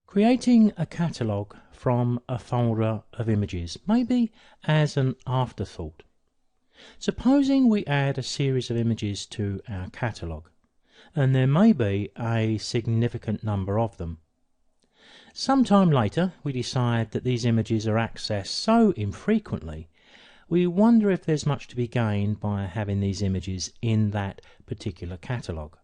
Creating a catalogue from a folder of images, maybe as an afterthought. Supposing we add a series of images to our catalogue, and there may be a significant number of them. Sometime later we decide that these images are accessed so infrequently, we wonder if there's much to be gained by having these images in that particular catalogue.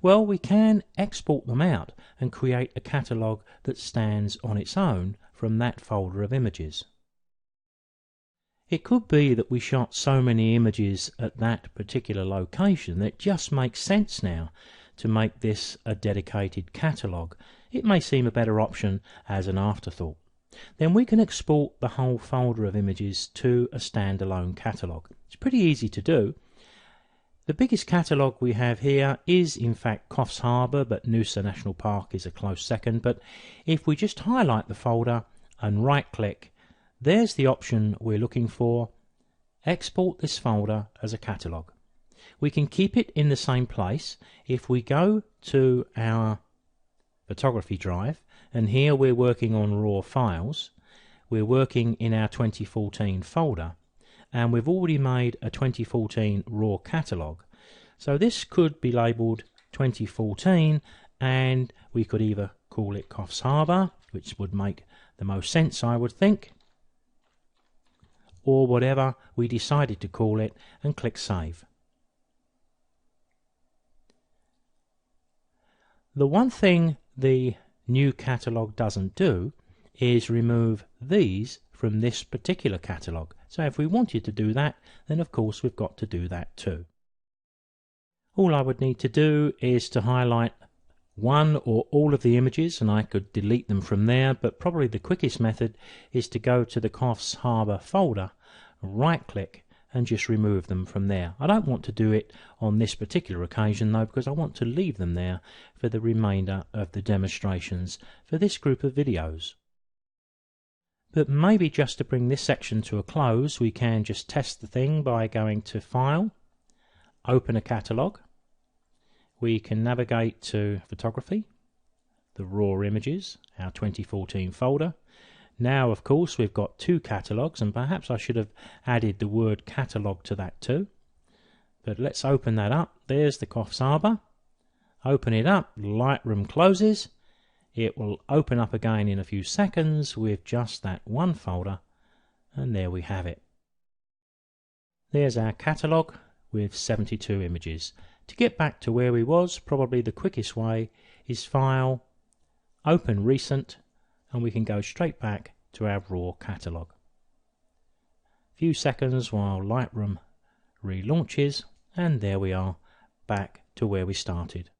Well, we can export them out and create a catalogue that stands on its own from that folder of images. It could be that we shot so many images at that particular location that it just makes sense now to make this a dedicated catalogue. It may seem a better option as an afterthought. Then we can export the whole folder of images to a standalone catalogue. It's pretty easy to do. The biggest catalogue we have here is in fact Coffs Harbour, but Noosa National Park is a close second. But if we just highlight the folder and right click, there's the option we're looking for. Export this folder as a catalogue. We can keep it in the same place. If we go to our photography drive, and here we're working on raw files, we're working in our 2014 folder, and we've already made a 2014 raw catalogue. So this could be labelled 2014, and we could either call it Coffs Harbour, which would make the most sense, I would think, or whatever we decided to call it, and click Save. The one thing the new catalogue doesn't do is remove these from this particular catalogue. So if we wanted to do that, then of course we've got to do that too. All I would need to do is to highlight one or all of the images, and I could delete them from there, but probably the quickest method is to go to the Coffs Harbour folder, right click, and just remove them from there. I don't want to do it on this particular occasion though, because I want to leave them there for the remainder of the demonstrations for this group of videos. But maybe just to bring this section to a close, we can just test the thing by going to File, Open a Catalogue. We can navigate to Photography, the raw images, our 2014 folder. Now of course we've got two catalogues, and perhaps I should have added the word catalogue to that too. But let's open that up. There's the Coffs Harbour. Open it up, Lightroom closes. It will open up again in a few seconds with just that one folder, and there we have it. There's our catalogue with 72 images. To get back to where we was, probably the quickest way is File, Open Recent, and we can go straight back to our raw catalogue. Few seconds while Lightroom relaunches, and there we are, back to where we started.